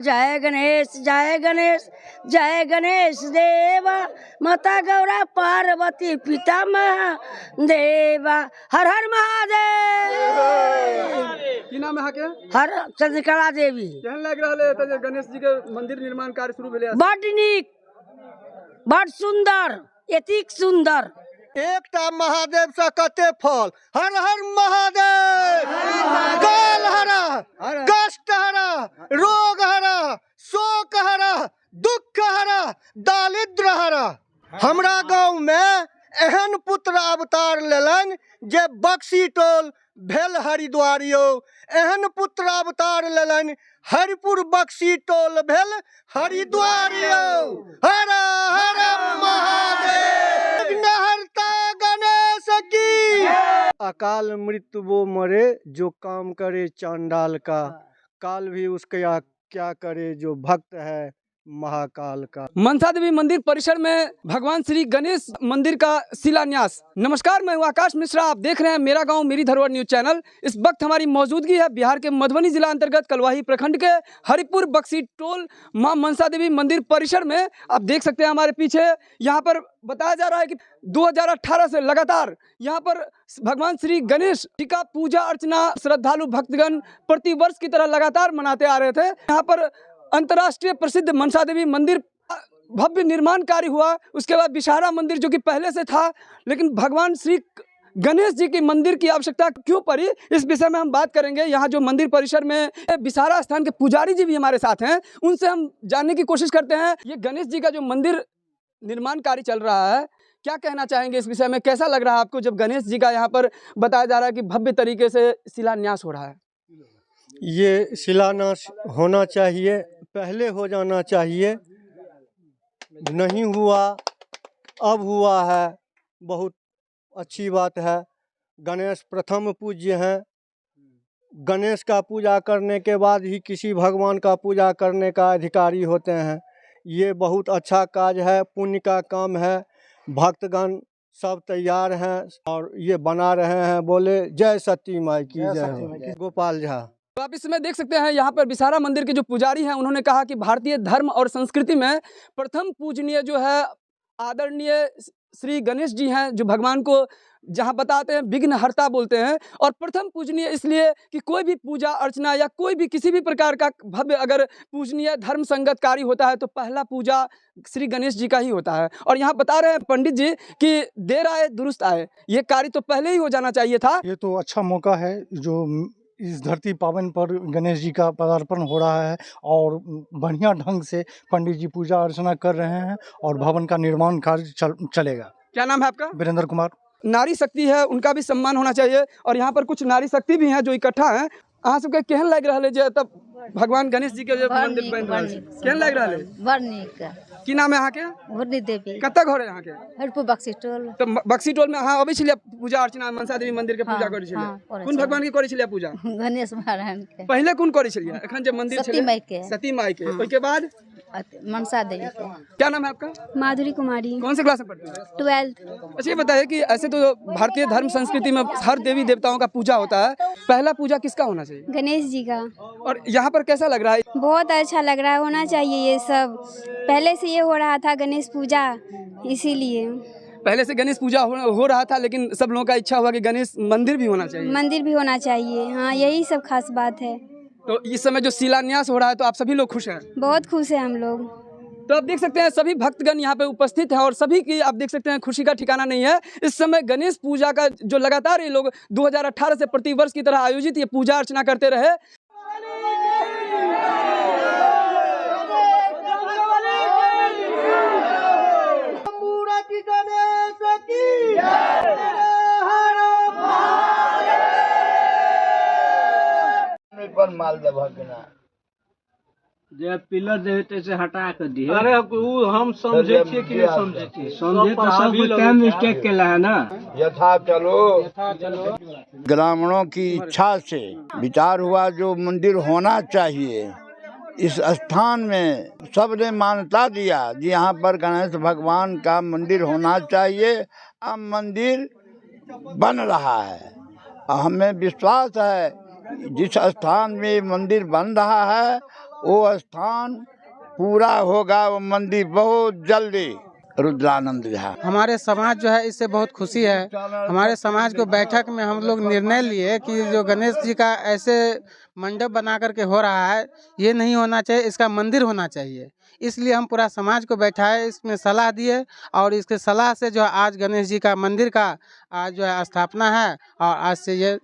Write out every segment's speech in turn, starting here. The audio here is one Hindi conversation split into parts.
जय गणेश जय गणेश जय गणेश देवा, माता गौरा पार्वती पिता महादेवा। हर हर महादेव। की नाम है के? हर चंद्रकला देवी। केहन लग रहा है गणेश जी के मंदिर निर्माण कार्य शुरू भेलै? बड़ नीक, बड़ सुंदर, एतिक सुंदर। एकटा महादेव से कते फल। हर हर महादेव। काल हरा, कष्ट हरा, रोग हरा, शोक हरा, दुख हरा, दारिद्र हरा। हमरा गांव में एहन पुत्र अवतार लेलन जे बक्सी टोल भेल हरिद्वार यौ। एहन पुत्र अवतार लेलन हरिपुर बक्सी टोल भेल हरिद्वार यौ। हर हर महादेव। विघ्नहर्ता गणेश की। अकाल मृत्यु वो मरे जो काम करे चांडाल का, काल भी उसका क्या करे जो भक्त है महाकाल का। मनसा देवी मंदिर परिसर में भगवान श्री गणेश मंदिर का शिलान्यास। नमस्कार, मैं हूं आकाश मिश्रा, आप देख रहे हैं मेरा गांव मेरी धरोहर न्यूज चैनल। इस वक्त हमारी मौजूदगी है बिहार के मधुबनी जिला अंतर्गत कलवाही प्रखंड के हरिपुर बक्सी टोल मां मनसा देवी मंदिर परिसर में। आप देख सकते हैं हमारे पीछे, यहाँ पर बताया जा रहा है कि 2018 से लगातार यहाँ पर भगवान श्री गणेश जी का पूजा अर्चना श्रद्धालु भक्तगण प्रतिवर्ष की तरह लगातार मनाते आ रहे थे। यहाँ पर अंतर्राष्ट्रीय प्रसिद्ध मनसा देवी मंदिर भव्य निर्माण कार्य हुआ। उसके बाद विषहारा मंदिर जो कि पहले से था, लेकिन भगवान श्री गणेश जी के मंदिर की आवश्यकता क्यों पड़ी, इस विषय में हम बात करेंगे। यहाँ जो मंदिर परिसर में विषहारा स्थान के पुजारी जी भी हमारे साथ हैं, उनसे हम जानने की कोशिश करते हैं। ये गणेश जी का जो मंदिर निर्माण कार्य चल रहा है, क्या कहना चाहेंगे इस विषय में? कैसा लग रहा है आपको जब गणेश जी का यहाँ पर बताया जा रहा है कि भव्य तरीके से शिलान्यास हो रहा है? ये शिलान्यास होना चाहिए, पहले हो जाना चाहिए, नहीं हुआ, अब हुआ है, बहुत अच्छी बात है। गणेश प्रथम पूज्य हैं। गणेश का पूजा करने के बाद ही किसी भगवान का पूजा करने का अधिकारी होते हैं। ये बहुत अच्छा काज है, पुण्य का काम है। भक्तगण सब तैयार हैं और ये बना रहे हैं। बोले जय सती माई की जय। गोपाल झा। तो आप इसमें देख सकते हैं यहाँ पर विषहारा मंदिर के जो पुजारी हैं, उन्होंने कहा कि भारतीय धर्म और संस्कृति में प्रथम पूजनीय जो है आदरणीय श्री गणेश जी हैं, जो भगवान को जहाँ बताते हैं विघ्नहर्ता बोलते हैं। और प्रथम पूजनीय इसलिए कि कोई भी पूजा अर्चना या कोई भी किसी भी प्रकार का भव्य अगर पूजनीय धर्म संगत कार्य होता है तो पहला पूजा श्री गणेश जी का ही होता है। और यहाँ बता रहे हैं पंडित जी कि देर आए दुरुस्त आए, ये कार्य तो पहले ही हो जाना चाहिए था। ये तो अच्छा मौका है जो इस धरती पावन पर गणेश जी का पदार्पण हो रहा है और बढ़िया ढंग से पंडित जी पूजा अर्चना कर रहे हैं और भवन का निर्माण कार्य चलेगा। क्या नाम है आपका? वीरेंद्र कुमार। नारी शक्ति है, उनका भी सम्मान होना चाहिए। और यहाँ पर कुछ नारी शक्ति भी हैं जो इकट्ठा हैं। अहाँ सबके केहन लग रहा है तब भगवान गणेश जी के जो मंदिर बन रहा है, केहन लग रहा है? बड़ नीक। की नाम है अहाँ के? घुरनी देवी। कतऽ घर है अहाँ के? हरिपुर बक्सी टोल। तो बक्सी टोल में अहाँ अबै छलियै पूजा अर्चना मनसा देवी मंदिर के पूजा करै छलियै? कोन भगवान के करै छलियै पूजा? गणेश महाराज के। पहले कोन करै छलियै? एखन जे मंदिर छलै सती माई के। सती माई के। ओइ के बाद मनसा देवी के। क्या नाम है आपका? माधुरी कुमारी। कौन से क्लास में पढ़ती हैं? 12th। अच्छा, ये बताइए कि ऐसे तो भारतीय धर्म संस्कृति में हर देवी देवताओं का पूजा होता है, पहला पूजा किसका होना चाहिए? गणेश जी का। और यहाँ पर कैसा लग रहा है? बहुत अच्छा लग रहा है, होना चाहिए ये सब। पहले से ये हो रहा था गणेश पूजा, इसीलिए पहले से गणेश पूजा हो रहा था, लेकिन सब लोगों का इच्छा हुआ कि गणेश मंदिर भी होना चाहिए। मंदिर भी होना चाहिए, हाँ यही सब खास बात है। तो इस समय जो शिलान्यास हो रहा है तो आप सभी लोग खुश हैं? बहुत खुश है हम लोग। तो आप देख सकते हैं सभी भक्तगण यहाँ पे उपस्थित हैं और सभी की आप देख सकते हैं खुशी का ठिकाना नहीं है। इस समय गणेश पूजा का जो लगातार ये लोग 2018 से प्रतिवर्ष की तरह आयोजित ये पूजा अर्चना करते रहे। माल जे पिलर जे से हटा कर दिए। अरे वो हम समझे थे कि नहीं समझे थे? समझे तो सब टाइम मिस्टेक केला है ना। यथा चलो ग्रामीणों की इच्छा से विचार हुआ जो मंदिर होना चाहिए। इस स्थान में सबने मान्यता दिया कि यहाँ पर गणेश भगवान का मंदिर होना चाहिए। अब मंदिर बन रहा है, हमें विश्वास है जिस स्थान में मंदिर बन रहा है वो स्थान पूरा होगा, वो मंदिर बहुत जल्दी। रुद्रानंद झा। हमारे समाज जो है इससे बहुत खुशी है। हमारे समाज को बैठक में हम लोग निर्णय लिए कि जो गणेश जी का ऐसे मंडप बना करके हो रहा है, ये नहीं होना चाहिए, इसका मंदिर होना चाहिए। इसलिए हम पूरा समाज को बैठाए, इसमें सलाह दिए और इसके सलाह से जो आज गणेश जी का मंदिर का आज जो है स्थापना है और आज से ये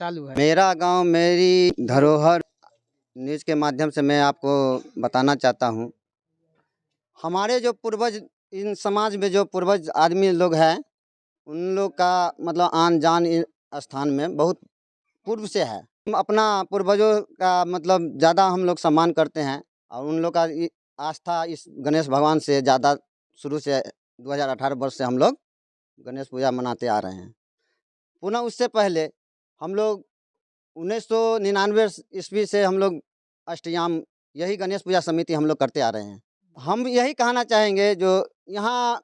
चालू है। मेरा गांव मेरी धरोहर न्यूज़ के माध्यम से मैं आपको बताना चाहता हूं, हमारे जो पूर्वज, इन समाज में जो पूर्वज आदमी लोग हैं, उन लोग का मतलब आन जान इन स्थान में बहुत पूर्व से है। हम अपना पूर्वजों का मतलब ज़्यादा हम लोग सम्मान करते हैं और उन लोग का आस्था इस गणेश भगवान से ज़्यादा शुरू से 2018 वर्ष से हम लोग गणेश पूजा मनाते आ रहे हैं। पुनः उससे पहले हम लोग 1999 ईस्वी से हम लोग अष्टयाम यही गणेश पूजा समिति हम लोग करते आ रहे हैं। हम यही कहना चाहेंगे, जो यहाँ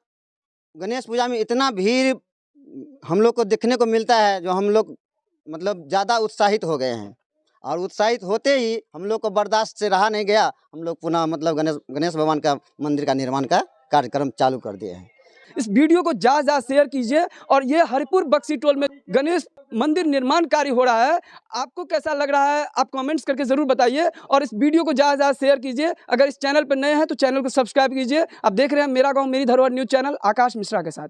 गणेश पूजा में इतना भीड़ हम लोग को देखने को मिलता है, जो हम लोग मतलब ज़्यादा उत्साहित हो गए हैं और उत्साहित होते ही हम लोग को बर्दाश्त से रहा नहीं गया। हम लोग पुनः मतलब गणेश भगवान का मंदिर का निर्माण का कार्यक्रम चालू कर दिए हैं। इस वीडियो को ज़्यादा ज़्यादा शेयर कीजिए। और ये हरिपुर बक्सी टोल में गणेश मंदिर निर्माण कार्य हो रहा है, आपको कैसा लग रहा है आप कमेंट्स करके ज़रूर बताइए। और इस वीडियो को ज़्यादा ज़्यादा शेयर कीजिए। अगर इस चैनल पर नए हैं तो चैनल को सब्सक्राइब कीजिए। आप देख रहे हैं मेरा गांव मेरी धरोहर न्यूज़ चैनल, आकाश मिश्रा के साथ।